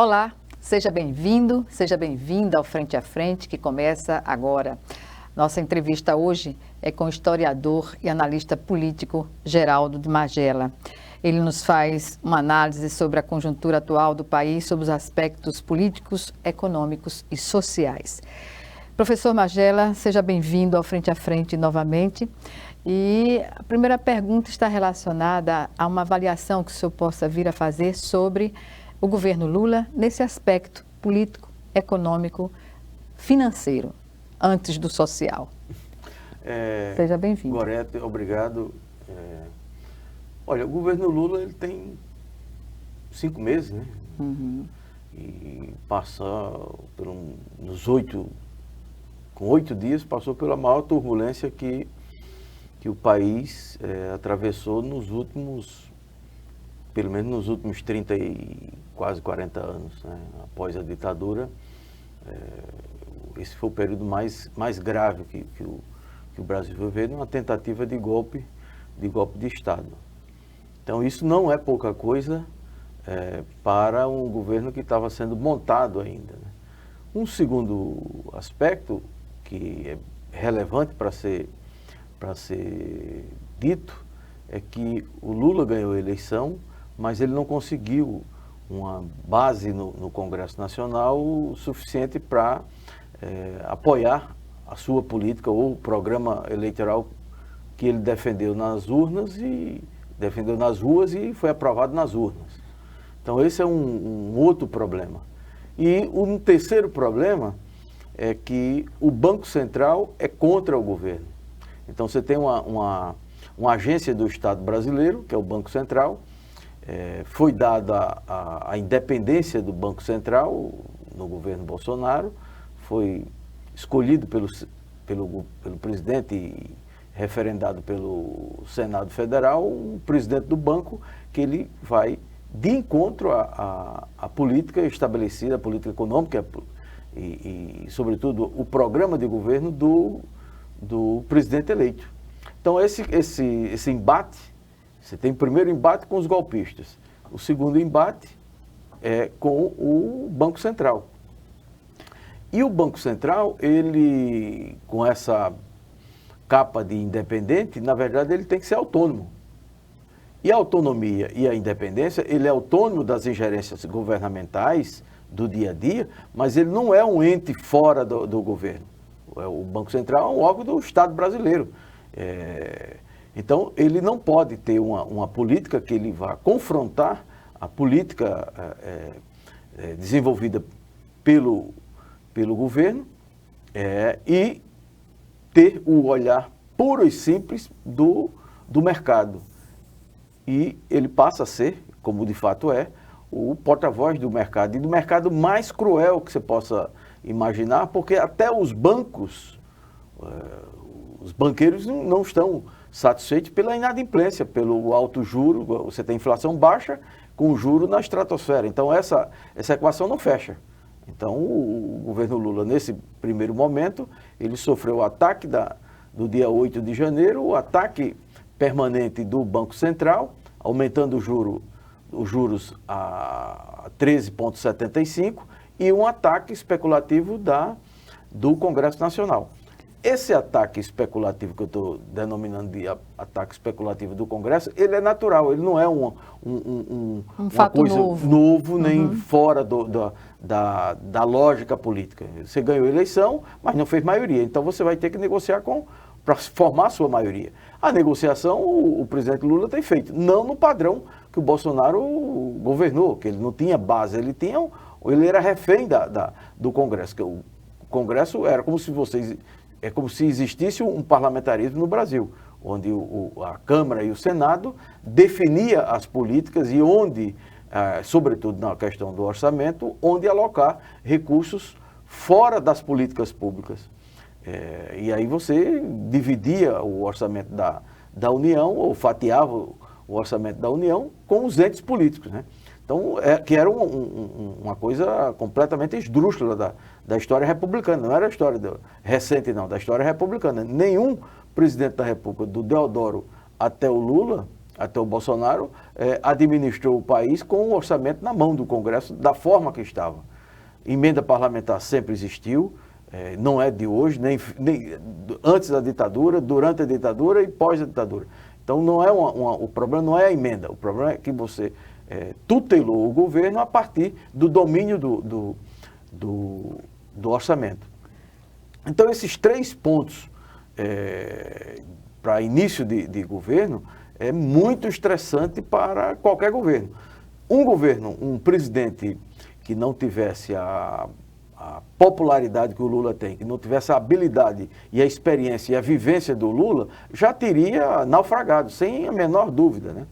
Olá, seja bem-vindo, seja bem-vinda ao Frente a Frente, que começa agora. Nossa entrevista hoje é com o historiador e analista político Geraldo de Magela. Ele nos faz uma análise sobre a conjuntura atual do país, sobre os aspectos políticos, econômicos e sociais. Professor Magela, seja bem-vindo ao Frente a Frente novamente. E a primeira pergunta está relacionada a uma avaliação que o senhor possa vir a fazer sobre o governo Lula nesse aspecto político, econômico, financeiro, antes do social. Seja bem-vindo. Gorete, obrigado. Olha, o governo Lula ele tem 5 meses, né? E passa com 8 dias, passou pela maior turbulência que o país atravessou pelo menos nos últimos 30 e quase 40 anos, né? Após a ditadura. Esse foi o período mais grave que o Brasil viveu, numa tentativa de golpe de Estado. Então isso não é pouca coisa para um governo que estava sendo montado ainda, né? Um segundo aspecto que é relevante para ser dito é que o Lula ganhou a eleição, mas ele não conseguiu uma base no Congresso Nacional suficiente para apoiar a sua política ou o programa eleitoral que ele defendeu nas ruas e foi aprovado nas urnas. Então esse é um outro problema. E um terceiro problema é que o Banco Central é contra o governo. Então você tem uma agência do Estado brasileiro, que é o Banco Central. Foi dada a independência do Banco Central no governo Bolsonaro, foi escolhido pelo presidente e referendado pelo Senado Federal, um presidente do banco que ele vai de encontro à política estabelecida, a política econômica e sobretudo, o programa de governo do presidente eleito. Então, esse embate, você tem o primeiro embate com os golpistas, o segundo embate é com o Banco Central. E o Banco Central, ele, com essa capa de independente, na verdade, ele tem que ser autônomo. E a autonomia e a independência, ele é autônomo das ingerências governamentais do dia a dia, mas ele não é um ente fora do governo. O Banco Central é um órgão do Estado brasileiro. Então, ele não pode ter uma política que ele vá confrontar a política desenvolvida pelo governo e ter o olhar puro e simples do mercado. E ele passa a ser, como de fato é, o porta-voz do mercado, e do mercado mais cruel que você possa imaginar, porque até os bancos, os banqueiros não estão satisfeitos pela inadimplência, pelo alto juro. Você tem inflação baixa com juro na estratosfera. Então essa equação não fecha. Então o governo Lula, nesse primeiro momento, ele sofreu o ataque do dia 8 de janeiro, o ataque permanente do Banco Central, aumentando os juros a 13,75, e um ataque especulativo do Congresso Nacional. Esse ataque especulativo que eu estou denominando de ataque especulativo do Congresso, ele é natural, ele não é uma coisa novo nem fora da lógica política. Você ganhou a eleição, mas não fez maioria, então você vai ter que negociar para formar a sua maioria. A negociação o presidente Lula tem feito, não no padrão que o Bolsonaro governou, que ele não tinha base, ele era refém do Congresso. Que o Congresso era como se existisse um parlamentarismo no Brasil, onde a Câmara e o Senado definiam as políticas e onde, sobretudo na questão do orçamento, onde alocar recursos fora das políticas públicas. E aí você dividia o orçamento da União, ou fatiava o orçamento da União com os entes políticos, né? Então, que era uma coisa completamente esdrúxula da história republicana. Não era a história recente, não, da história republicana. Nenhum presidente da República, do Deodoro até o Lula, até o Bolsonaro, administrou o país com o orçamento na mão do Congresso, da forma que estava. Emenda parlamentar sempre existiu, não é de hoje, nem antes da ditadura, durante a ditadura e pós a ditadura. Então não é o problema não é a emenda, o problema é que você tutelou o governo a partir do domínio do orçamento. Então esses 3 pontos para início de governo é muito estressante para qualquer governo. Um presidente que não tivesse a popularidade que o Lula tem, que não tivesse a habilidade e a experiência e a vivência do Lula, já teria naufragado, sem a menor dúvida, né?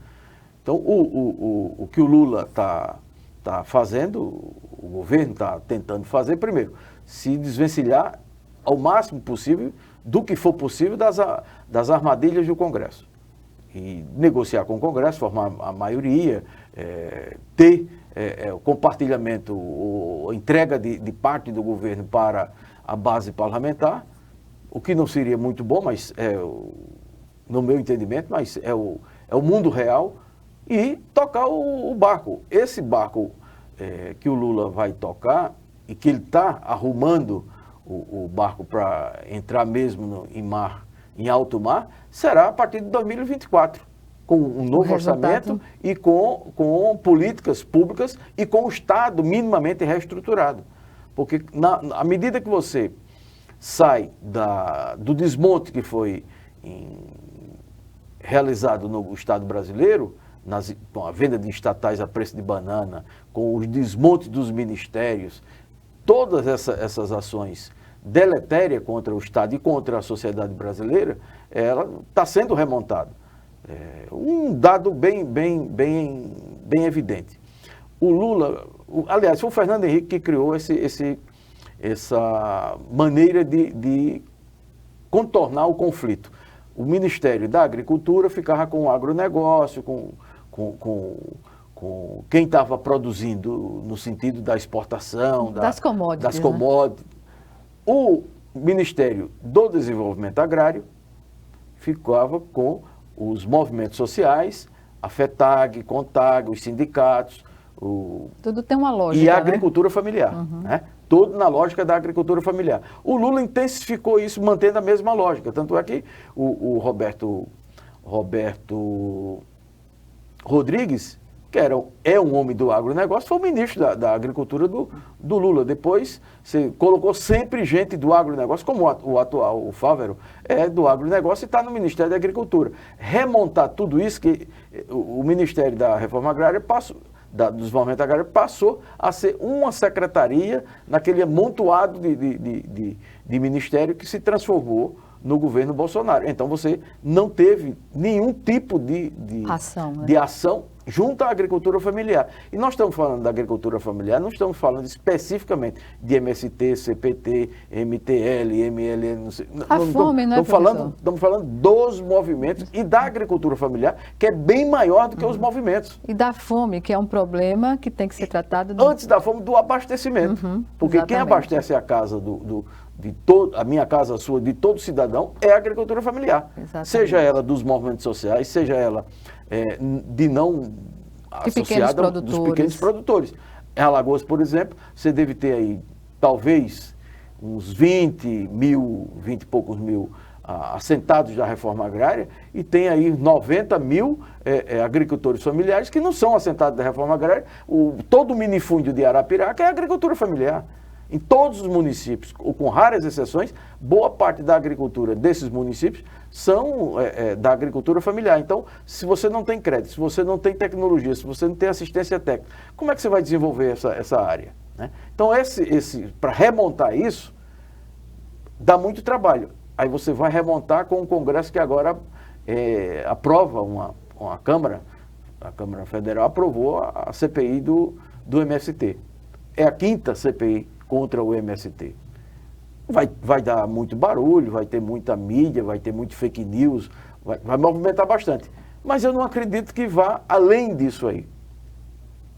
Então, o que o Lula está fazendo, o governo está tentando fazer, primeiro, se desvencilhar ao máximo possível, do que for possível, das armadilhas do Congresso. E negociar com o Congresso, formar a maioria, ter o compartilhamento, a entrega de parte do governo para a base parlamentar, o que não seria muito bom, mas no meu entendimento, mas é o mundo real, e tocar o barco. Esse barco que o Lula vai tocar e que ele está arrumando o barco para entrar mesmo em alto mar, será a partir de 2024, com um novo orçamento e com políticas públicas e com o Estado minimamente reestruturado. Porque à medida que você sai do desmonte que foi realizado no Estado brasileiro, com a venda de estatais a preço de banana, com os desmontes dos ministérios, todas essas ações deletérias contra o Estado e contra a sociedade brasileira, ela está sendo remontada. Um dado bem evidente. O Lula, aliás, foi o Fernando Henrique que criou essa maneira de contornar o conflito. O Ministério da Agricultura ficava com o agronegócio, com quem estava produzindo no sentido da exportação, das commodities. O Ministério do Desenvolvimento Agrário ficava com os movimentos sociais, a FETAG, CONTAG, os sindicatos. Tudo tem uma lógica, e a agricultura familiar, né? Tudo na lógica da agricultura familiar. O Lula intensificou isso, mantendo a mesma lógica. Tanto é que o Roberto Rodrigues, que é um homem do agronegócio, foi o ministro da agricultura do Lula. Depois, você colocou sempre gente do agronegócio, como o atual, o Fávero, é do agronegócio e está no Ministério da Agricultura. Remontar tudo isso, que o Ministério da Reforma Agrária do Desenvolvimento Agrário passou a ser uma secretaria naquele amontoado de ministério que se transformou no governo Bolsonaro. Então você não teve nenhum tipo de ação junto à agricultura familiar. E nós estamos falando da agricultura familiar, não estamos falando especificamente de MST, CPT, MTL, MLN, não sei. Estamos falando dos movimentos e da agricultura familiar, que é bem maior do que os movimentos. E da fome, que é um problema que tem que ser tratado... Antes da fome, do abastecimento. Porque exatamente. Quem abastece a casa a minha casa, a sua, de todo cidadão, é a agricultura familiar. Exatamente. Seja ela dos movimentos sociais, seja ela associada dos pequenos produtores. Em Alagoas, por exemplo, você deve ter aí, talvez, uns 20 e poucos mil assentados da reforma agrária, e tem aí 90 mil agricultores familiares que não são assentados da reforma agrária. Todo o minifúndio de Arapiraca é agricultura familiar. Em todos os municípios, ou com raras exceções, boa parte da agricultura desses municípios são da agricultura familiar. Então, se você não tem crédito, se você não tem tecnologia, se você não tem assistência técnica, como é que você vai desenvolver essa área, né? Então, para remontar isso, dá muito trabalho. Aí você vai remontar com um Congresso que agora aprova a Câmara Federal aprovou a CPI do MST. É a 5ª CPI contra o MST. Vai dar muito barulho, vai ter muita mídia, vai ter muito fake news, vai movimentar bastante. Mas eu não acredito que vá além disso aí.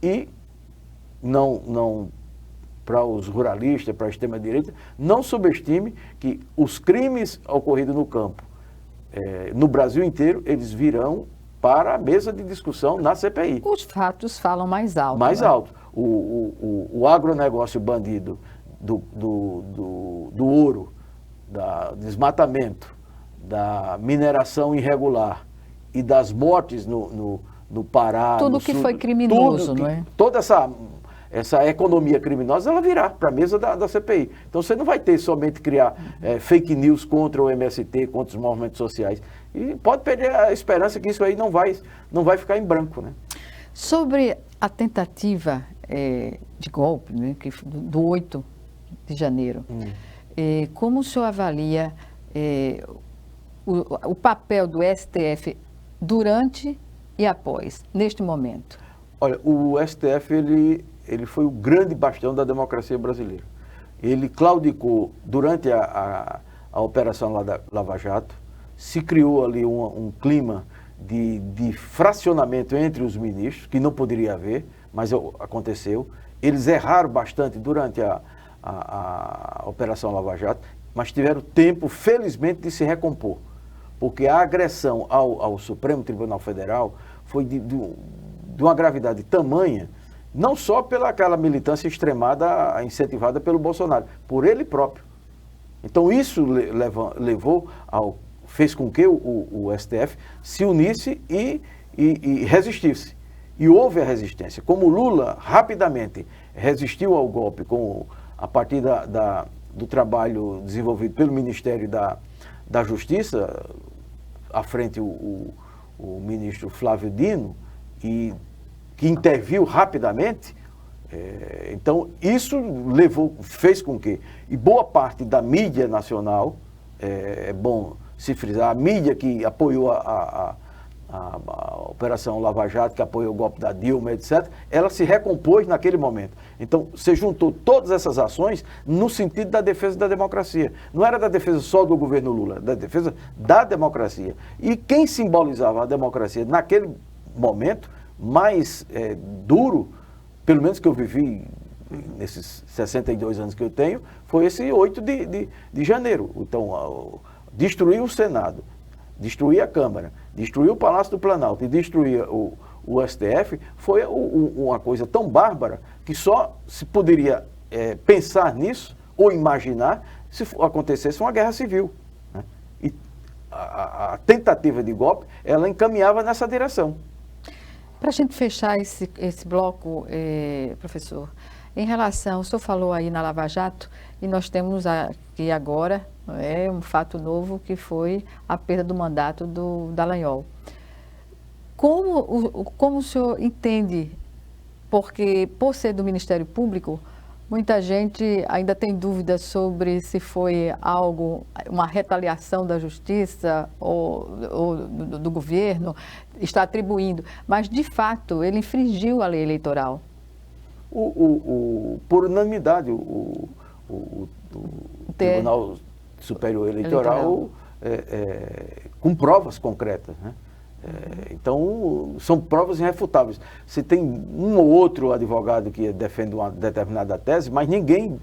E não para os ruralistas, para a extrema-direita, não subestime que os crimes ocorridos no campo, no Brasil inteiro, eles virão para a mesa de discussão na CPI. Os fatos falam mais alto. Mais né? alto. O agronegócio bandido do ouro, do desmatamento, da mineração irregular e das mortes no Pará. Tudo que foi criminoso, não é? Toda essa economia criminosa, ela virá para a mesa da CPI. Então você não vai ter somente criar fake news contra o MST, contra os movimentos sociais. E pode perder a esperança que isso aí não vai ficar em branco, né? Sobre a tentativa de golpe, né, do 8 de janeiro, como o senhor avalia o papel do STF durante e após, neste momento? Olha, o STF ele foi o grande bastião da democracia brasileira. Ele claudicou durante a Operação Lava Jato, se criou ali um clima de fracionamento entre os ministros, que não poderia haver, mas aconteceu. Eles erraram bastante durante a Operação Lava Jato, mas tiveram tempo, felizmente, de se recompor. Porque a agressão ao Supremo Tribunal Federal foi de uma gravidade tamanha, não só pela aquela militância extremada, incentivada pelo Bolsonaro, por ele próprio. Então isso fez com que o STF se unisse e resistisse. E houve a resistência. Como o Lula rapidamente resistiu ao golpe a partir do trabalho desenvolvido pelo Ministério da Justiça, à frente o ministro Flávio Dino, que interviu rapidamente, então isso fez com que, e boa parte da mídia nacional, é bom se frisar, a mídia que apoiou a Operação Lava Jato, que apoiou o golpe da Dilma, etc., ela se recompôs naquele momento. Então, você juntou todas essas ações no sentido da defesa da democracia. Não era da defesa só do governo Lula, era da defesa da democracia. E quem simbolizava a democracia naquele momento mais duro, pelo menos que eu vivi nesses 62 anos que eu tenho, foi esse 8 de janeiro. Então, destruir o Senado, destruir a Câmara, destruir o Palácio do Planalto e destruir o STF foi uma coisa tão bárbara que só se poderia pensar nisso ou imaginar se acontecesse uma guerra civil, né? E a tentativa de golpe, ela encaminhava nessa direção. Para a gente fechar esse bloco, professor, em relação, o senhor falou aí na Lava Jato, e nós temos aqui agora um fato novo que foi a perda do mandato do Dallagnol. Como o senhor entende, porque por ser do Ministério Público, muita gente ainda tem dúvidas sobre se foi uma retaliação da Justiça ou do governo, está atribuindo, mas de fato ele infringiu a lei eleitoral. Por unanimidade, o Tribunal Superior Eleitoral com provas concretas, né? Então, são provas irrefutáveis. Você tem um ou outro advogado que defende uma determinada tese, mas ninguém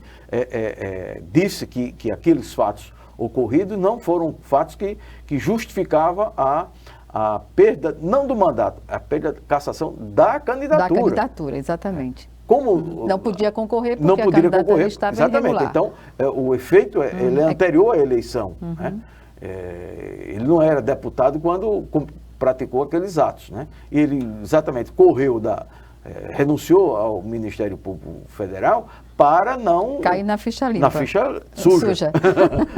disse que aqueles fatos ocorridos não foram fatos que justificavam a perda, não do mandato, a perda da cassação da candidatura. Da candidatura, exatamente. Como não podia concorrer porque não poderia a candidatura concorrer, estava exatamente. irregular. Então, o efeito ele é anterior à eleição. Né? Ele não era deputado quando praticou aqueles atos, né? E ele exatamente renunciou ao Ministério Público Federal para não cair na ficha limpa. Na ficha suja.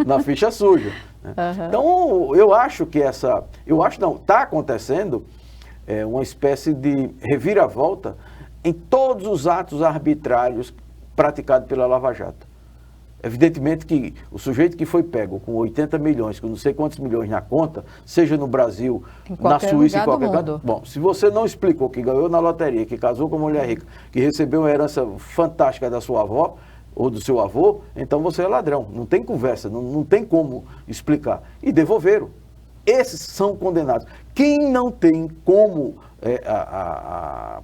Na ficha suja. Né? Então, eu acho que está acontecendo uma espécie de reviravolta em todos os atos arbitrários praticados pela Lava Jato. Evidentemente que o sujeito que foi pego com 80 milhões, com não sei quantos milhões na conta, seja no Brasil, na Suíça, em qualquer canto. Bom, se você não explicou que ganhou na loteria, que casou com uma mulher rica, que recebeu uma herança fantástica da sua avó ou do seu avô, então você é ladrão. Não tem conversa, não tem como explicar. E devolveram. Esses são condenados. Quem não tem como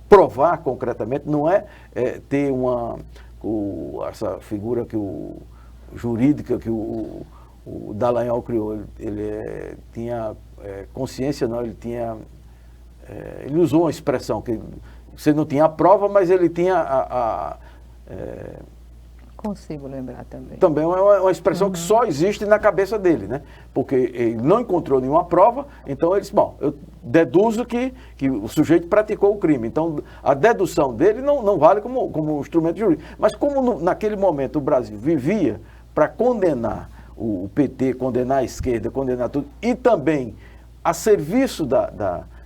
provar concretamente não ter essa figura jurídica que o Dallagnol criou. Ele tinha consciência, não, ele tinha ele usou uma expressão que você não tinha a prova, mas ele tinha Consigo lembrar também. Também é uma expressão que só existe na cabeça dele, né? Porque ele não encontrou nenhuma prova, então ele disse, bom, eu deduzo que o sujeito praticou o crime. Então, a dedução dele não vale como instrumento jurídico. Mas como naquele momento o Brasil vivia para condenar o PT, condenar a esquerda, condenar tudo, e também a serviço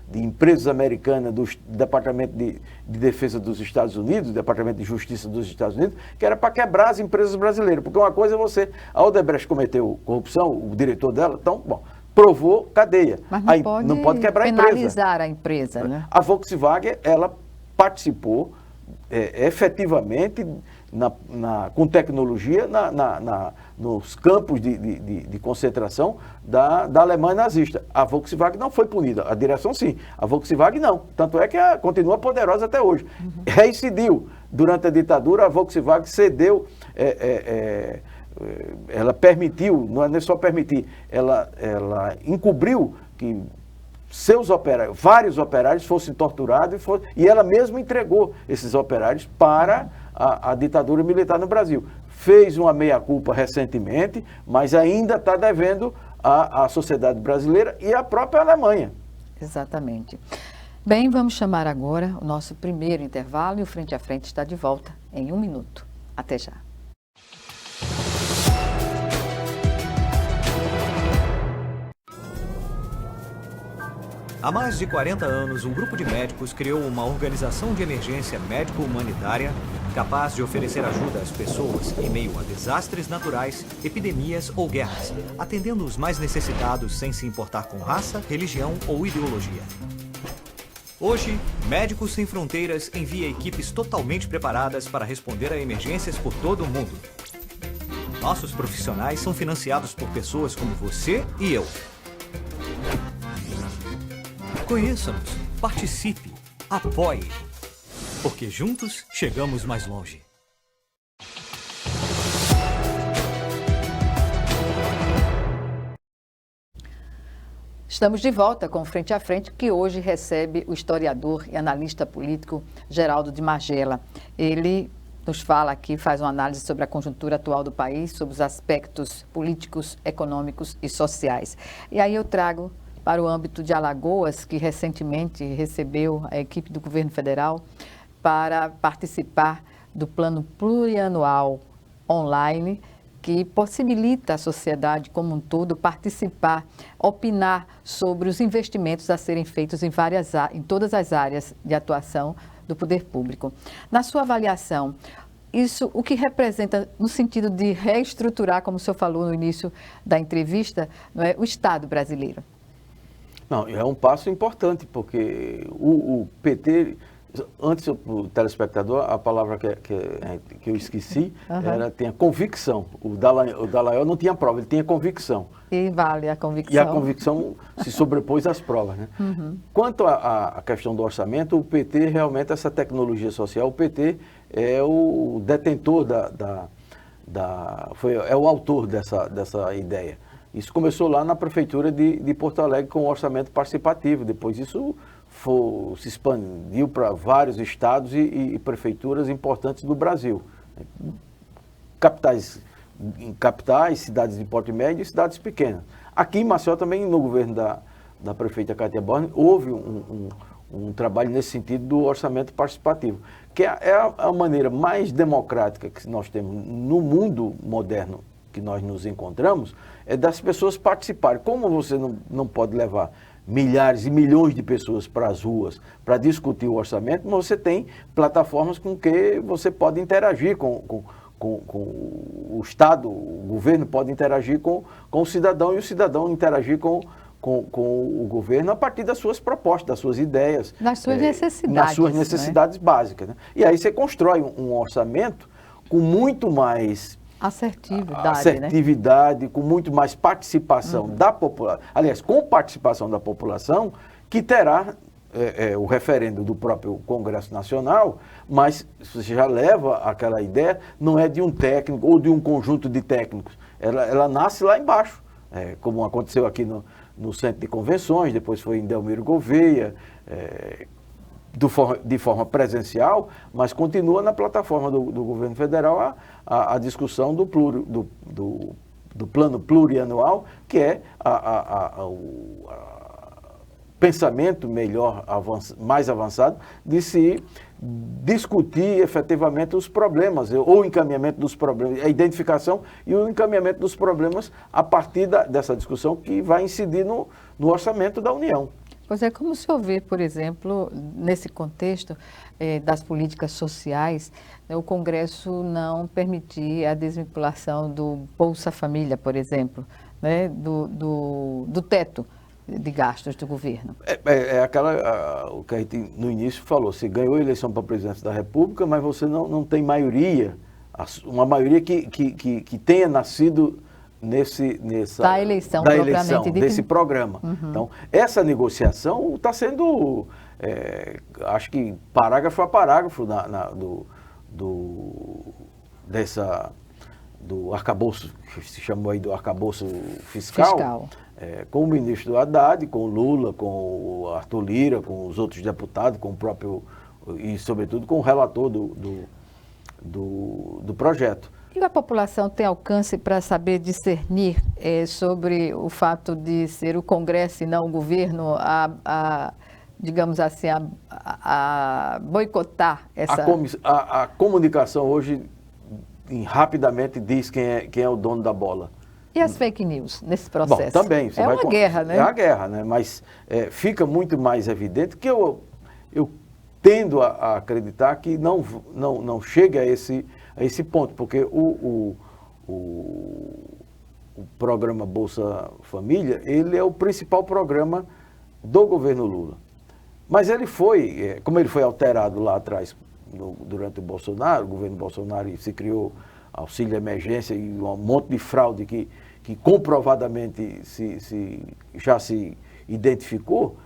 de empresas americanas, do Departamento de Defesa dos Estados Unidos, do Departamento de Justiça dos Estados Unidos, que era para quebrar as empresas brasileiras. Porque uma coisa é a Odebrecht cometeu corrupção, o diretor dela, então, bom, provou cadeia. Mas não pode quebrar a empresa. Penalizar a empresa, né? A Volkswagen, ela participou efetivamente com tecnologia nos campos de concentração da Alemanha nazista. A Volkswagen não foi punida, a direção sim, a Volkswagen não. Tanto é que continua poderosa até hoje. Reincidiu. Durante a ditadura, a Volkswagen cedeu, ela permitiu, não é nem só permitir, ela encobriu que vários operários fossem torturados e ela mesma entregou esses operários para a ditadura militar no Brasil. Fez uma meia-culpa recentemente, mas ainda está devendo à sociedade brasileira e à própria Alemanha. Exatamente. Bem, vamos chamar agora o nosso primeiro intervalo e o Frente a Frente está de volta em 1 minuto. Até já. Há mais de 40 anos, um grupo de médicos criou uma organização de emergência médico-humanitária capaz de oferecer ajuda às pessoas em meio a desastres naturais, epidemias ou guerras, atendendo os mais necessitados sem se importar com raça, religião ou ideologia. Hoje, Médicos Sem Fronteiras envia equipes totalmente preparadas para responder a emergências por todo o mundo. Nossos profissionais são financiados por pessoas como você e eu. Conheça-nos, participe, apoie, porque juntos chegamos mais longe. Estamos de volta com o Frente a Frente, que hoje recebe o historiador e analista político Geraldo de Magela. Ele nos fala aqui, faz uma análise sobre a conjuntura atual do país, sobre os aspectos políticos, econômicos e sociais. E aí eu trago para o âmbito de Alagoas, que recentemente recebeu a equipe do governo federal para participar do plano plurianual online, que possibilita à sociedade como um todo participar, opinar sobre os investimentos a serem feitos em todas as áreas de atuação do poder público. Na sua avaliação, isso o que representa no sentido de reestruturar, como o senhor falou no início da entrevista, não é, o Estado brasileiro? Não, é um passo importante, porque o PT, antes o telespectador, a palavra que eu esqueci, tinha convicção. O Dallagnol não tinha prova, ele tinha convicção. E vale a convicção. E a convicção se sobrepôs às provas, né? Quanto à questão do orçamento, o PT realmente, essa tecnologia social, o PT é o detentor é o autor dessa ideia. Isso começou lá na prefeitura de Porto Alegre com o orçamento participativo. Depois isso se expandiu para vários estados e prefeituras importantes do Brasil. Capitais, cidades de porte médio e cidades pequenas. Aqui em Maceió também, no governo da prefeita Cátia Borne, houve um trabalho nesse sentido do orçamento participativo, que é a maneira mais democrática que nós temos no mundo moderno que nós nos encontramos, é das pessoas participarem. Como você não pode levar milhares e milhões de pessoas para as ruas para discutir o orçamento, mas você tem plataformas com que você pode interagir com o Estado, o governo pode interagir com o cidadão e o cidadão interagir com o governo a partir das suas propostas, das suas ideias. Nas suas necessidades. Nas suas necessidades básicas. Né? E aí você constrói um orçamento com muito mais assertividade, né? Com muito mais participação da população, aliás, com participação da população, que terá o referendo do próprio Congresso Nacional, mas você já leva aquela ideia, não é de um técnico ou de um conjunto de técnicos, ela nasce lá embaixo, como aconteceu aqui no Centro de Convenções, depois foi em Delmiro Gouveia, de forma presencial, mas continua na plataforma do governo federal a discussão do plano plurianual, que é o pensamento mais avançado de se discutir efetivamente os problemas, ou o encaminhamento dos problemas, a identificação e o encaminhamento dos problemas a partir dessa discussão que vai incidir no orçamento da União. Pois é, como o senhor vê, por exemplo, nesse contexto das políticas sociais, né, o Congresso não permitir a desvinculação do Bolsa Família, por exemplo, né, do teto de gastos do governo? O que a gente no início falou, você ganhou a eleição para presidente da República, mas você não tem maioria, uma maioria que tenha nascido da eleição desse programa. Uhum. Então, essa negociação está sendo, acho que parágrafo a parágrafo do arcabouço, que se chamou aí do arcabouço fiscal. Com o ministro Haddad, com o Lula, com o Arthur Lira, com os outros deputados, com o próprio, e sobretudo com o relator do projeto. E a população tem alcance para saber discernir sobre o fato de ser o Congresso e não o governo digamos assim, a boicotar essa... A comunicação hoje rapidamente diz quem é o dono da bola. E as fake news nesse processo? Bom, também. É uma guerra, né? É uma guerra, né? Mas fica muito mais evidente que eu tendo a acreditar que não chega a esse ponto, porque o programa Bolsa Família, ele é o principal programa do governo Lula. Mas ele foi, como ele foi alterado lá atrás, durante o governo Bolsonaro, e se criou auxílio emergência e um monte de fraude que comprovadamente já se identificou,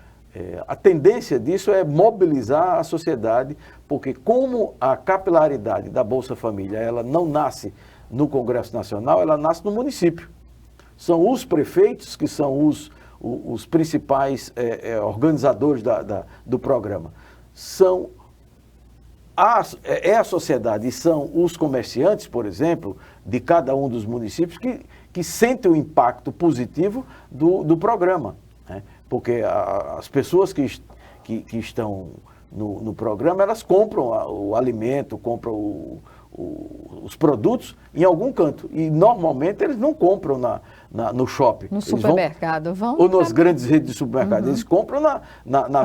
a tendência disso é mobilizar a sociedade, porque como a capilaridade da Bolsa Família, ela não nasce no Congresso Nacional, ela nasce no município. São os prefeitos que são os principais organizadores do programa. A sociedade e são os comerciantes, por exemplo, de cada um dos municípios que sentem o impacto positivo do programa, né? Porque as pessoas que estão no programa, elas compram o alimento, compram os produtos em algum canto. E normalmente eles não compram no shopping. No supermercado, vão... Ou nas grandes redes de supermercado. Uhum. Eles compram na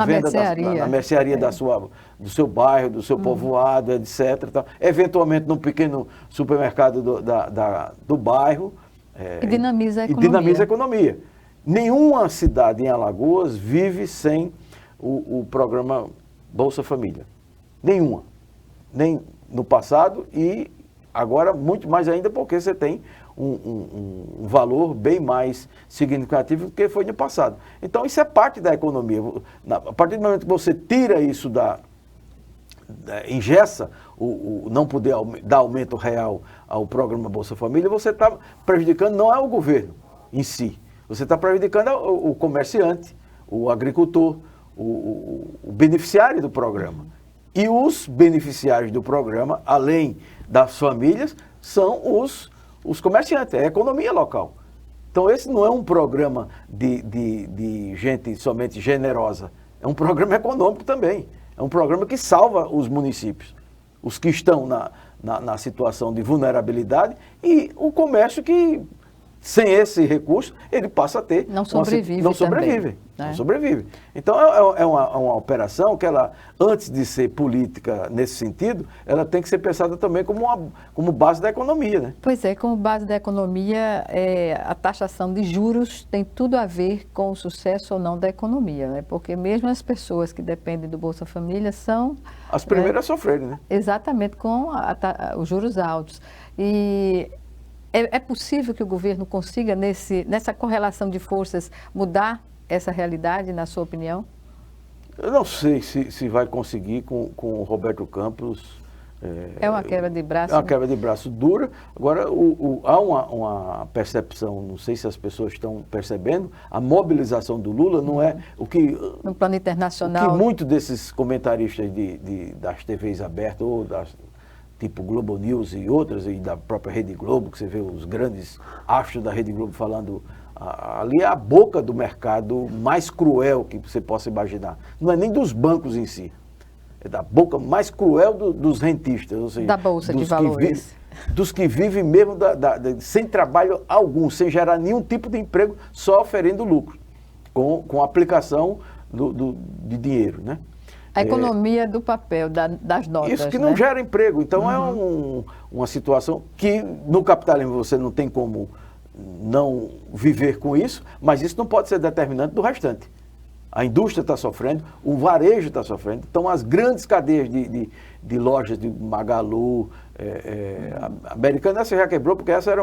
venda, na mercearia do seu bairro, do seu povoado, etc. Tal. Eventualmente num pequeno supermercado do bairro. E dinamiza a economia. E dinamiza a economia. Nenhuma cidade em Alagoas vive sem o programa Bolsa Família. Nenhuma. Nem no passado e agora muito mais ainda porque você tem um valor bem mais significativo do que foi no passado. Então isso é parte da economia. A partir do momento que você tira isso engessa não poder dar aumento real ao programa Bolsa Família, você está prejudicando não é o governo em si, você está prejudicando o comerciante, o agricultor, o beneficiário do programa. E os beneficiários do programa, além das famílias, são os comerciantes, é a economia local. Então esse não é um programa de gente somente generosa, é um programa econômico também. É um programa que salva os municípios, os que estão na situação de vulnerabilidade e o comércio que, sem esse recurso, ele passa a ter... Não sobrevive. Não sobrevive. Também, né? Não sobrevive. Então é uma operação que ela, antes de ser política nesse sentido, ela tem que ser pensada também como base da economia, né? Pois é, como base da economia, a taxação de juros tem tudo a ver com o sucesso ou não da economia, né? Porque mesmo as pessoas que dependem do Bolsa Família são... As primeiras a sofrerem, né? Exatamente, com os juros altos. E... É possível que o governo consiga, nessa correlação de forças, mudar essa realidade, na sua opinião? Eu não sei se vai conseguir com o Roberto Campos É uma quebra de braço. É uma quebra de braço dura. Agora, há uma percepção, não sei se as pessoas estão percebendo, a mobilização do Lula não é o que... No plano internacional. O que muitos desses comentaristas das TVs abertas, ou tipo Globo News e outras, e da própria Rede Globo, que você vê os grandes astros da Rede Globo falando, ali é a boca do mercado mais cruel que você possa imaginar. Não é nem dos bancos em si. É da boca mais cruel dos rentistas, ou seja, da Bolsa de Valores. Dos que vivem mesmo sem trabalho algum, sem gerar nenhum tipo de emprego, só oferendo lucro, com a aplicação de dinheiro, né? A economia do papel, das notas. Isso que não gera emprego. Então é uma situação que no capitalismo você não tem como não viver com isso, mas isso não pode ser determinante do restante. A indústria está sofrendo, o varejo está sofrendo. Então, as grandes cadeias de lojas de Magalu, a Americana, essa já quebrou, porque essa era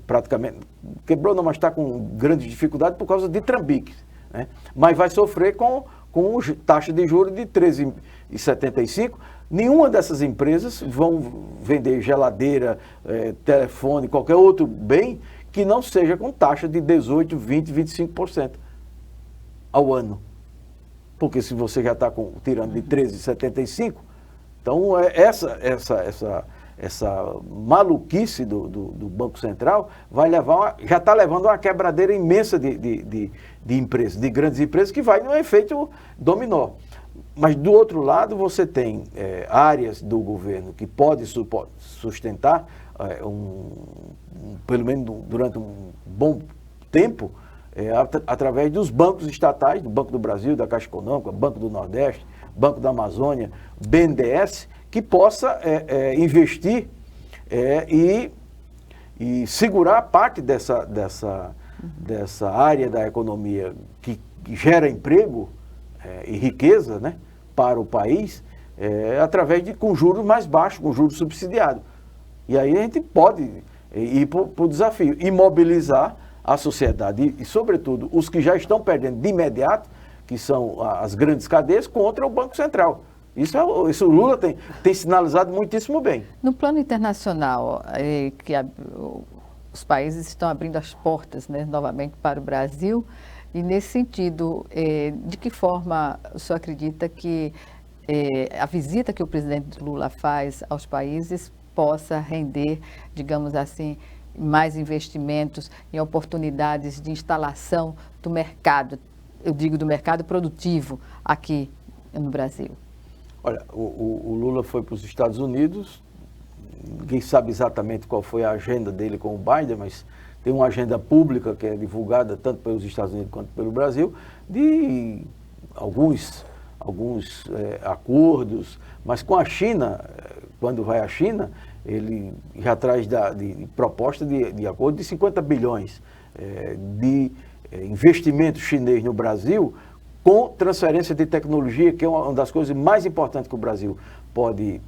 praticamente... Quebrou não, mas está com grande dificuldade por causa de trambiques, né? Mas vai sofrer com taxa de juros de 13,75. Nenhuma dessas empresas vão vender geladeira, telefone, qualquer outro bem que não seja com taxa de 18%, 20%, 25%. Ao ano. Porque se você já está tirando de 13,75, então essa maluquice do Banco Central já está levando a uma quebradeira imensa de empresas, de grandes empresas, que vai num efeito dominó. Mas do outro lado você tem áreas do governo que podem sustentar, pelo menos durante um bom tempo, através dos bancos estatais, do Banco do Brasil, da Caixa Econômica, Banco do Nordeste, Banco da Amazônia, BNDES, que possa investir e segurar parte dessa área da economia que gera emprego e riqueza, né, para o país, com juros mais baixos, com juros subsidiados. E aí a gente pode ir para o desafio e mobilizar a sociedade e, sobretudo, os que já estão perdendo de imediato, que são as grandes cadeias, contra o Banco Central. Isso o Lula tem sinalizado muitíssimo bem. No plano internacional, os países estão abrindo as portas, né, novamente para o Brasil, e nesse sentido, de que forma o senhor acredita que a visita que o presidente Lula faz aos países possa render, digamos assim, mais investimentos em oportunidades de instalação do mercado, eu digo do mercado produtivo aqui no Brasil? Olha, o Lula foi para os Estados Unidos, ninguém sabe exatamente qual foi a agenda dele com o Biden, mas tem uma agenda pública que é divulgada tanto pelos Estados Unidos quanto pelo Brasil, de alguns acordos, mas com a China, quando vai à China, ele já traz de proposta de acordo de 50 bilhões de investimento chinês no Brasil, com transferência de tecnologia, que é uma das coisas mais importantes que o Brasil pode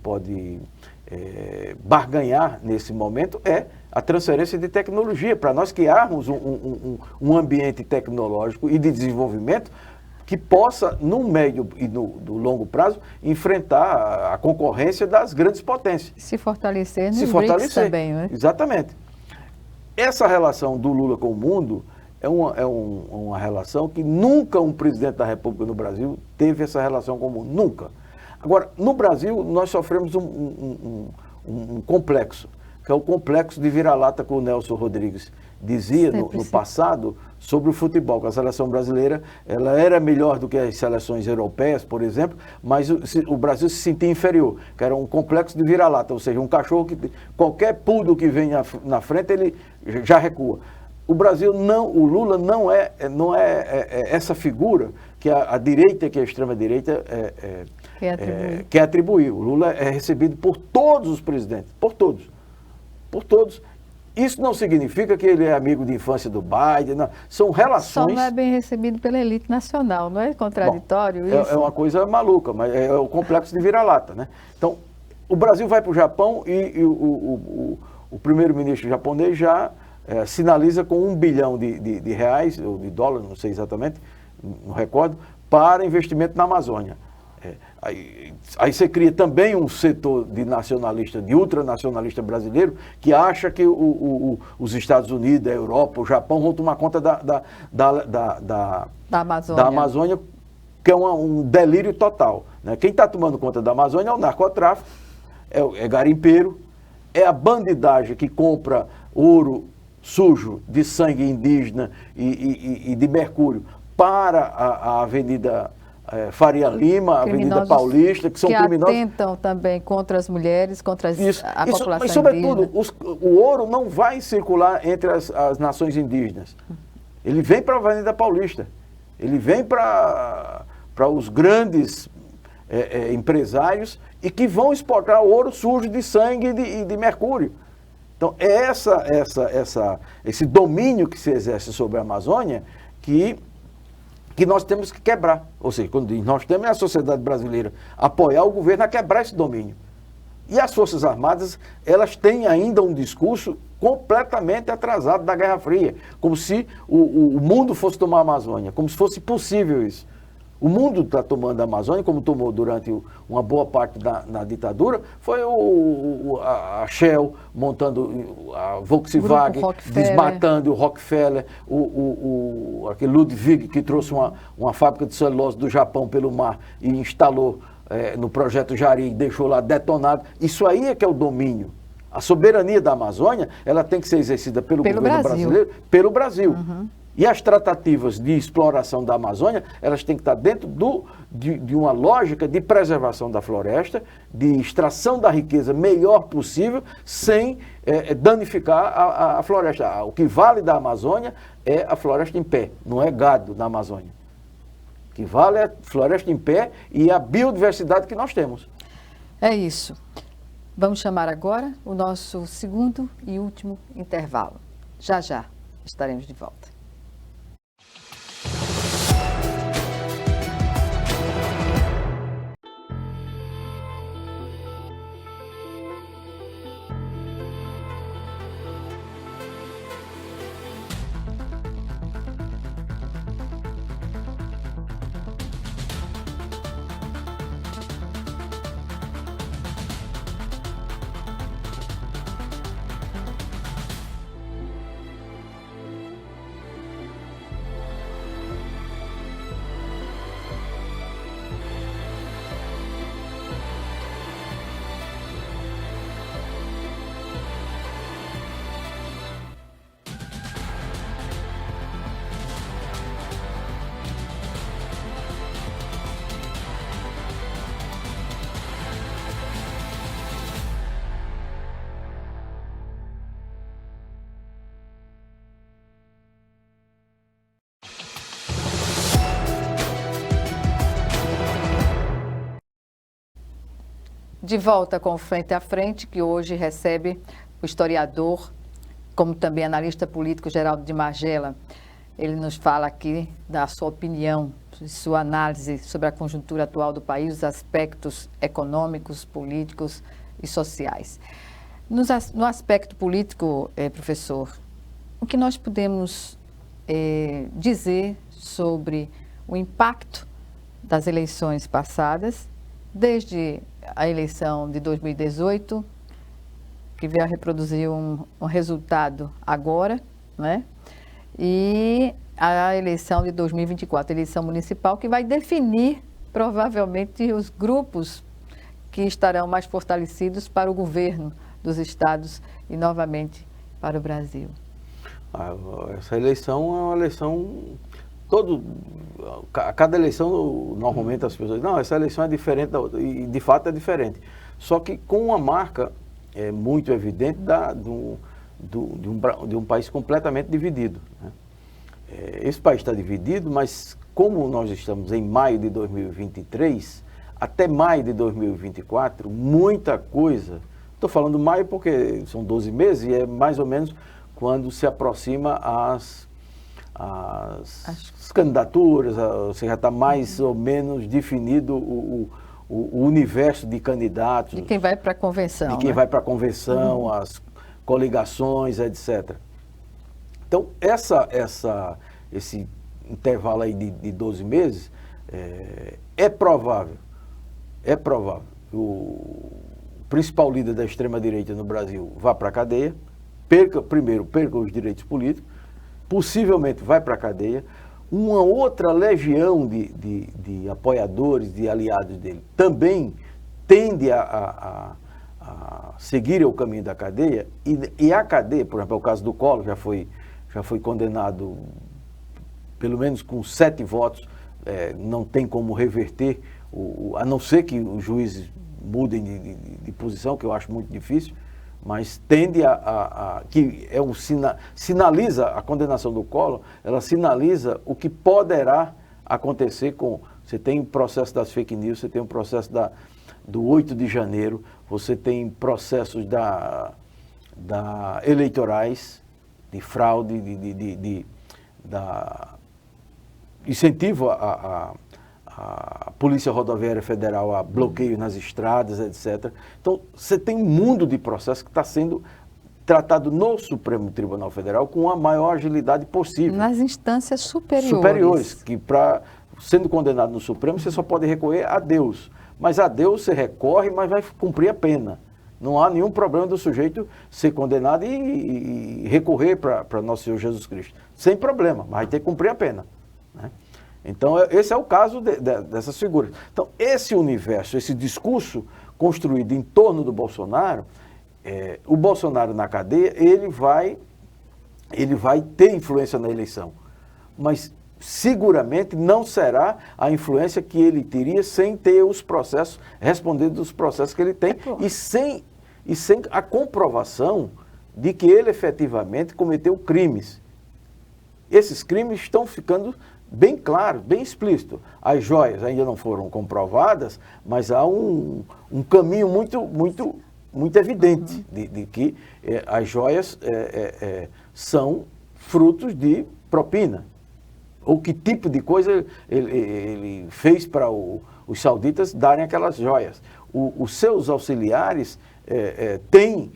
barganhar nesse momento, é a transferência de tecnologia, para nós criarmos um ambiente tecnológico e de desenvolvimento que possa, no médio e no longo prazo, enfrentar a concorrência das grandes potências. Se fortalecer nos BRICS também, né? Exatamente. Essa relação do Lula com o mundo é uma relação que nunca um presidente da República no Brasil teve essa relação com o mundo. Nunca. Agora, no Brasil, nós sofremos um complexo, que é o complexo de vira-lata que o Nelson Rodrigues dizia no passado sobre o futebol, que a seleção brasileira ela era melhor do que as seleções europeias, por exemplo, mas o Brasil se sentia inferior, que era um complexo de vira-lata, ou seja, um cachorro que qualquer pulo que vem na frente, ele já recua. O Brasil o Lula não é essa figura que a direita, que a extrema-direita quer atribuir. O Lula é recebido por todos os presidentes, por todos. Isso não significa que ele é amigo de infância do Biden, não. São relações... Só não é bem recebido pela elite nacional, não é contraditório isso? É uma coisa maluca, mas é o complexo de vira-lata, né? Então, o Brasil vai para o Japão e o primeiro-ministro japonês já sinaliza com 1 bilhão de reais, ou de dólares, não sei exatamente, não recordo, para investimento na Amazônia. Aí você cria também um setor de nacionalista, de ultranacionalista brasileiro, que acha que os Estados Unidos, a Europa, o Japão vão tomar conta da Amazônia, que é um delírio total, né? Quem está tomando conta da Amazônia é o narcotráfico, é garimpeiro, é a bandidagem que compra ouro sujo de sangue indígena e de mercúrio para a Avenida Faria Lima, Avenida Paulista, que são criminosos. Que atentam também contra as mulheres, contra a população mas, sobretudo, indígena. o ouro não vai circular entre as nações indígenas. Ele vem para a Avenida Paulista. Ele vem para os grandes empresários e que vão exportar ouro sujo de sangue e de mercúrio. Então, é esse domínio que se exerce sobre a Amazônia que nós temos que quebrar. Ou seja, quando nós temos a sociedade brasileira apoiar o governo a quebrar esse domínio. E as Forças Armadas, elas têm ainda um discurso completamente atrasado da Guerra Fria, como se o mundo fosse tomar a Amazônia, como se fosse possível isso. O mundo está tomando a Amazônia, como tomou durante uma boa parte na ditadura, foi a Shell montando a Volkswagen, desmatando o Rockefeller, aquele Ludwig que trouxe uma fábrica de celulose do Japão pelo mar e instalou no projeto Jari e deixou lá detonado. Isso aí é que é o domínio. A soberania da Amazônia, ela tem que ser exercida pelo governo brasileiro, pelo Brasil. Uhum. E as tratativas de exploração da Amazônia, elas têm que estar dentro de uma lógica de preservação da floresta, de extração da riqueza melhor possível, sem danificar a floresta. O que vale da Amazônia é a floresta em pé, não é gado na Amazônia. O que vale é a floresta em pé e a biodiversidade que nós temos. É isso. Vamos chamar agora o nosso segundo e último intervalo. Já estaremos de volta. De volta com o Frente a Frente, que hoje recebe o historiador, como também analista político Geraldo de Magela. Ele nos fala aqui da sua opinião, sua análise sobre a conjuntura atual do país, os aspectos econômicos, políticos e sociais. No aspecto político, professor, o que nós podemos dizer sobre o impacto das eleições passadas, desde a eleição de 2018, que veio a reproduzir um resultado agora, né? E a eleição de 2024, a eleição municipal, que vai definir provavelmente os grupos que estarão mais fortalecidos para o governo dos estados e novamente para o Brasil. Essa eleição é uma eleição... A cada eleição, normalmente as pessoas dizem, não, essa eleição é diferente da outra, e de fato é diferente. Só que com uma marca muito evidente de um país completamente dividido, né? Esse país está dividido, mas como nós estamos em maio de 2023, até maio de 2024, muita coisa... Estou falando maio porque são 12 meses e é mais ou menos quando se aproxima as candidaturas, você já está mais ou menos definido o universo de candidatos. De quem vai para a convenção. De quem vai para a convenção, as coligações, etc. Então, esse intervalo aí de 12 meses, é provável, é provável que o principal líder da extrema-direita no Brasil vá para a cadeia, perca os direitos políticos, possivelmente vai para a cadeia. Uma outra legião de apoiadores, de aliados dele, também tende a seguir o caminho da cadeia, e a cadeia, por exemplo, é o caso do Collor, já foi condenado pelo menos com 7 votos, não tem como reverter, a não ser que os juízes mudem de posição, que eu acho muito difícil, mas tende que sinaliza a condenação do Collor, ela sinaliza o que poderá acontecer você tem o processo das fake news, você tem o processo do 8 de janeiro, você tem processos eleitorais, de fraude, incentivo à Polícia Rodoviária Federal a bloqueio nas estradas, etc. Então, você tem um mundo de processos que está sendo tratado no Supremo Tribunal Federal com a maior agilidade possível. Nas instâncias superiores. Que sendo condenado no Supremo, você só pode recorrer a Deus. Mas a Deus você recorre, mas vai cumprir a pena. Não há nenhum problema do sujeito ser condenado e recorrer para nosso Senhor Jesus Cristo. Sem problema, mas vai ter que cumprir a pena, né? Então, esse é o caso dessas figuras. Então, esse universo, esse discurso construído em torno do Bolsonaro, o Bolsonaro na cadeia, ele vai ter influência na eleição. Mas, seguramente, não será a influência que ele teria sem ter os processos, respondendo dos processos que ele tem, e sem a comprovação de que ele efetivamente cometeu crimes. Esses crimes estão ficando bem claro, bem explícito. As joias ainda não foram comprovadas, mas há um caminho muito evidente de que as joias são frutos de propina. Ou que tipo de coisa ele fez para os sauditas darem aquelas joias. Os seus auxiliares têm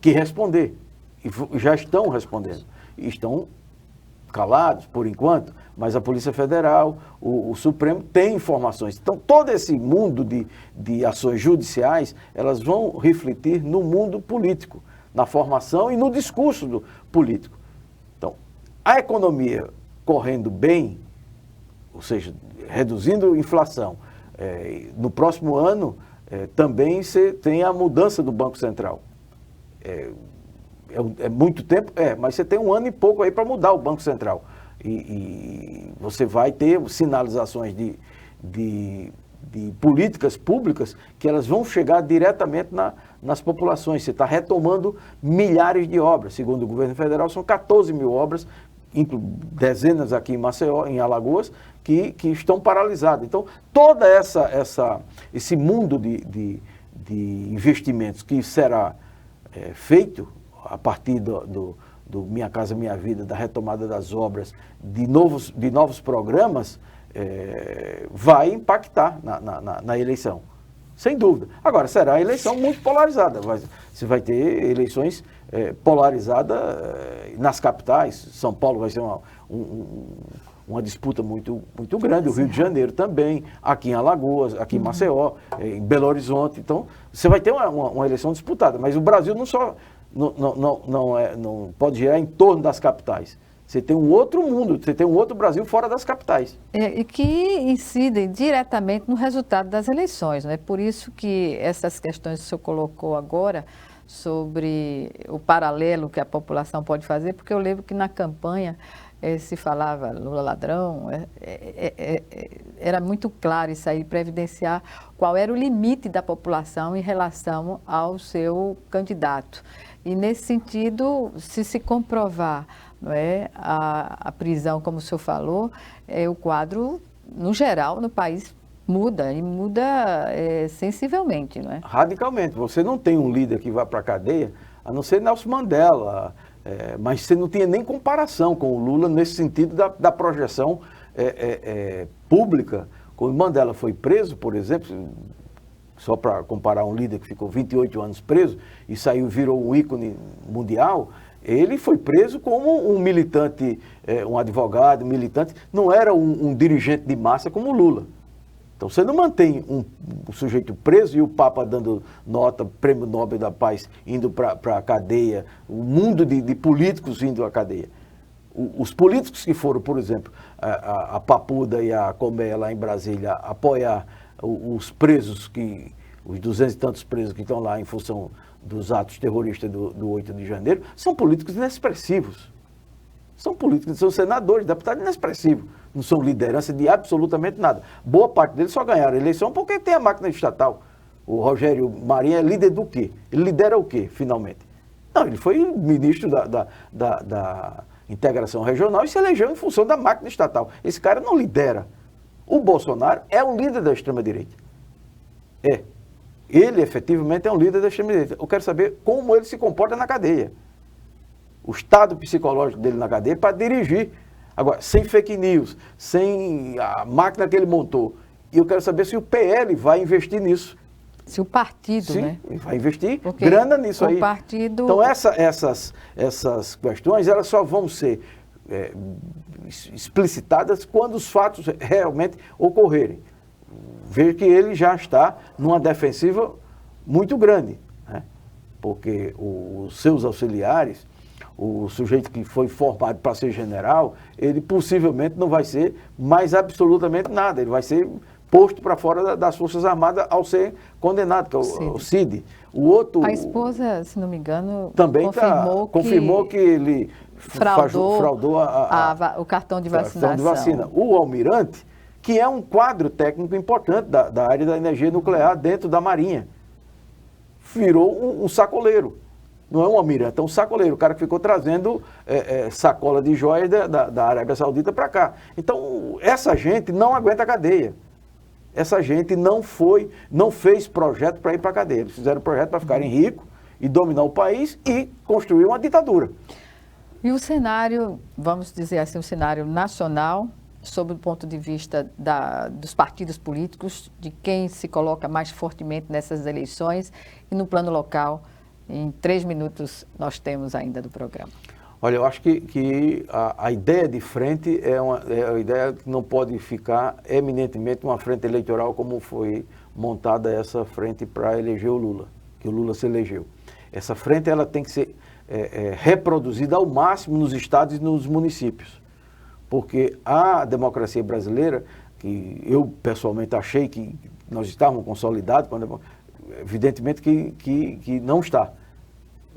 que responder, e já estão respondendo. Estão calados, por enquanto, mas a Polícia Federal, o Supremo tem informações. Então, todo esse mundo de ações judiciais, elas vão refletir no mundo político, na formação e no discurso político. Então, a economia correndo bem, ou seja, reduzindo a inflação, no próximo ano também você tem a mudança do Banco Central. É muito tempo? Mas você tem 1 ano e pouco aí para mudar o Banco Central. E você vai ter sinalizações de políticas públicas que elas vão chegar diretamente nas populações. Você está retomando milhares de obras. Segundo o governo federal, são 14 mil obras, dezenas aqui em Maceió, em Alagoas, que estão paralisadas. Então, todo esse mundo de investimentos que será feito a partir do Minha Casa Minha Vida, da retomada das obras, de novos programas, vai impactar na eleição, sem dúvida. Agora, será a eleição muito polarizada. Você vai ter eleições polarizadas nas capitais. São Paulo vai ser uma disputa muito grande, o Rio de Janeiro também, aqui em Alagoas, aqui em Maceió, em Belo Horizonte. Então, você vai ter uma eleição disputada, mas o Brasil não pode girar em torno das capitais. Você tem um outro mundo, você tem um outro Brasil fora das capitais. E que incidem diretamente no resultado das eleições, né? Por isso que essas questões que o senhor colocou agora sobre o paralelo que a população pode fazer, porque eu lembro que na campanha se falava Lula ladrão, era muito claro isso aí, para evidenciar qual era o limite da população em relação ao seu candidato. E nesse sentido, se comprovar, não é, a prisão, como o senhor falou, o quadro, no geral, no país muda, e muda sensivelmente, não é? Radicalmente. Você não tem um líder que vá para a cadeia, a não ser Nelson Mandela, mas você não tinha nem comparação com o Lula nesse sentido da projeção pública. Quando Mandela foi preso, por exemplo, só para comparar um líder que ficou 28 anos preso e virou um ícone mundial, ele foi preso como um militante, um advogado, militante, não era um dirigente de massa como o Lula. Então você não mantém o sujeito preso e o Papa dando nota, Prêmio Nobel da Paz, indo para a cadeia, o mundo de políticos indo à cadeia. Os políticos que foram, por exemplo, a Papuda e a Colmeia lá em Brasília, apoiar os presos, os 200 e tantos presos que estão lá em função dos atos terroristas do 8 de janeiro, são políticos inexpressivos. São políticos, são senadores, deputados inexpressivos. Não são liderança de absolutamente nada. Boa parte deles só ganharam a eleição porque tem a máquina estatal. O Rogério Marinho é líder do quê? Ele lidera o quê, finalmente? Não, ele foi ministro da integração regional e se elegeu em função da máquina estatal. Esse cara não lidera. O Bolsonaro é o líder da extrema-direita. Ele efetivamente é um líder da extrema-direita. Eu quero saber como ele se comporta na cadeia. O estado psicológico dele na cadeia para dirigir. Agora, sem fake news, sem a máquina que ele montou. E eu quero saber se o PL vai investir nisso. Se o partido, Sim, né? vai investir porque grana nisso aí. O partido... Então, essas questões, elas só vão ser explicitadas quando os fatos realmente ocorrerem. Veja que ele já está numa defensiva muito grande, né? Porque os seus auxiliares, o sujeito que foi formado para ser general, ele possivelmente não vai ser mais absolutamente nada, ele vai ser posto para fora das Forças Armadas ao ser condenado, que é o Cid. O outro... A esposa, se não me engano, também confirmou que ele fraudou o cartão de vacinação. O almirante, que é um quadro técnico importante da área da energia nuclear dentro da Marinha, virou um sacoleiro. Não é um almirante, é um sacoleiro, o cara que ficou trazendo sacola de joias da Arábia Saudita para cá. Então, essa gente não aguenta a cadeia. Essa gente não fez projeto para ir para a cadeia. Eles fizeram projeto para ficarem ricos e dominar o país e construir uma ditadura. E o cenário, vamos dizer assim, o cenário nacional, sob o ponto de vista dos partidos políticos, de quem se coloca mais fortemente nessas eleições, e no plano local, em 3 minutos nós temos ainda do programa. Olha, eu acho que a ideia de frente é uma ideia que não pode ficar eminentemente uma frente eleitoral como foi montada essa frente para eleger o Lula, que o Lula se elegeu. Essa frente ela tem que ser reproduzida ao máximo nos estados e nos municípios, porque a democracia brasileira, que eu pessoalmente achei que nós estávamos consolidados, evidentemente que não está.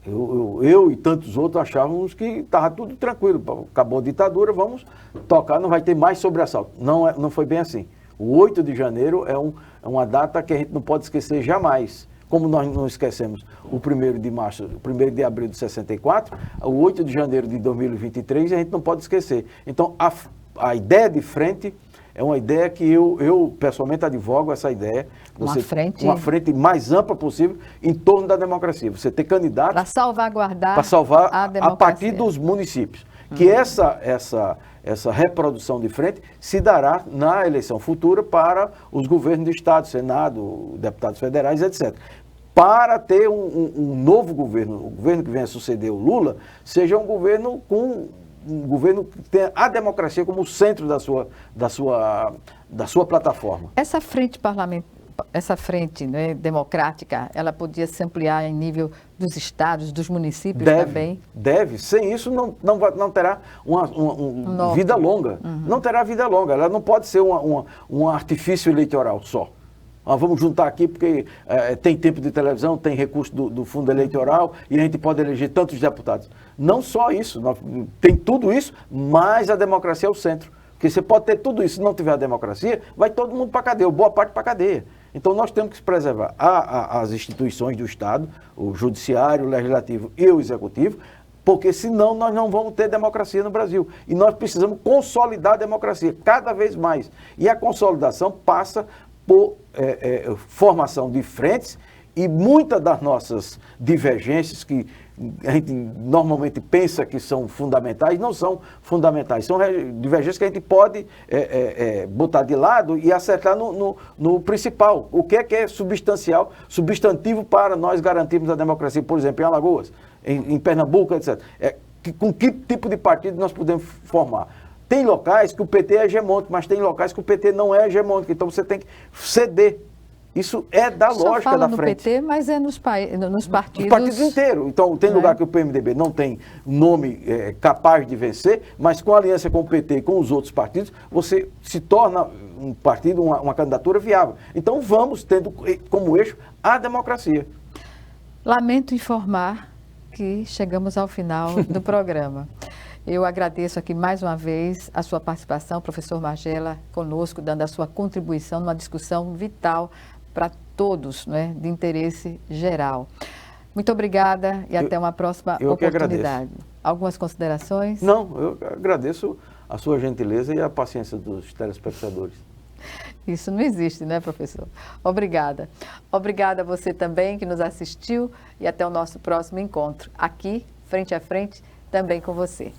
Eu e tantos outros achávamos que estava tudo tranquilo, acabou a ditadura, vamos tocar, não vai ter mais sobressalto. Não foi bem assim. O 8 de janeiro é uma data que a gente não pode esquecer jamais. Como nós não esquecemos o 1º de março, o 1º de abril de 64, o 8 de janeiro de 2023 a gente não pode esquecer. Então, a ideia de frente é uma ideia que eu pessoalmente advogo essa ideia. Uma frente mais ampla possível em torno da democracia. Você ter candidatos... Para salvaguardar a democracia. A partir dos municípios. Que essa reprodução de frente se dará na eleição futura para os governos de Estado, Senado, deputados federais, etc. Para ter um novo governo, o governo que venha a suceder o Lula, seja um governo que tenha a democracia como centro da sua plataforma. Essa frente parlamentar, essa frente, né, democrática, ela podia se ampliar em nível dos estados, dos municípios também? Deve. Sem isso não terá uma vida longa. Uhum. Não terá vida longa. Ela não pode ser um artifício eleitoral só. Vamos juntar aqui porque tem tempo de televisão, tem recurso do fundo eleitoral e a gente pode eleger tantos deputados. Não só isso, tem tudo isso, mas a democracia é o centro. Porque você pode ter tudo isso, se não tiver a democracia, vai todo mundo para a cadeia, ou boa parte para a cadeia. Então nós temos que preservar as instituições do Estado, o Judiciário, o Legislativo e o Executivo, porque senão nós não vamos ter democracia no Brasil. E nós precisamos consolidar a democracia cada vez mais. E a consolidação passa por formação de frentes e muitas das nossas divergências que a gente normalmente pensa que são fundamentais, não são fundamentais. São divergências que a gente pode botar de lado e acertar no principal. O que é substancial, substantivo para nós garantirmos a democracia, por exemplo, em Alagoas, em Pernambuco, etc. Com que tipo de partido nós podemos formar? Tem locais que o PT é hegemônico, mas tem locais que o PT não é hegemônico, então você tem que ceder. Isso é da lógica da frente. Só fala no PT, mas é nos partidos... Os partidos inteiros. Então, tem lugar que o PMDB não tem nome capaz de vencer, mas com a aliança com o PT e com os outros partidos, você se torna um partido, uma candidatura viável. Então, vamos tendo como eixo a democracia. Lamento informar que chegamos ao final do programa. Eu agradeço aqui mais uma vez a sua participação, professor Magela, conosco, dando a sua contribuição numa discussão vital para todos, né, de interesse geral. Muito obrigada e até uma próxima oportunidade. Algumas considerações? Não, eu agradeço a sua gentileza e a paciência dos telespectadores. Isso não existe, né, professor? Obrigada. Obrigada a você também que nos assistiu e até o nosso próximo encontro, aqui, frente a frente, também com você.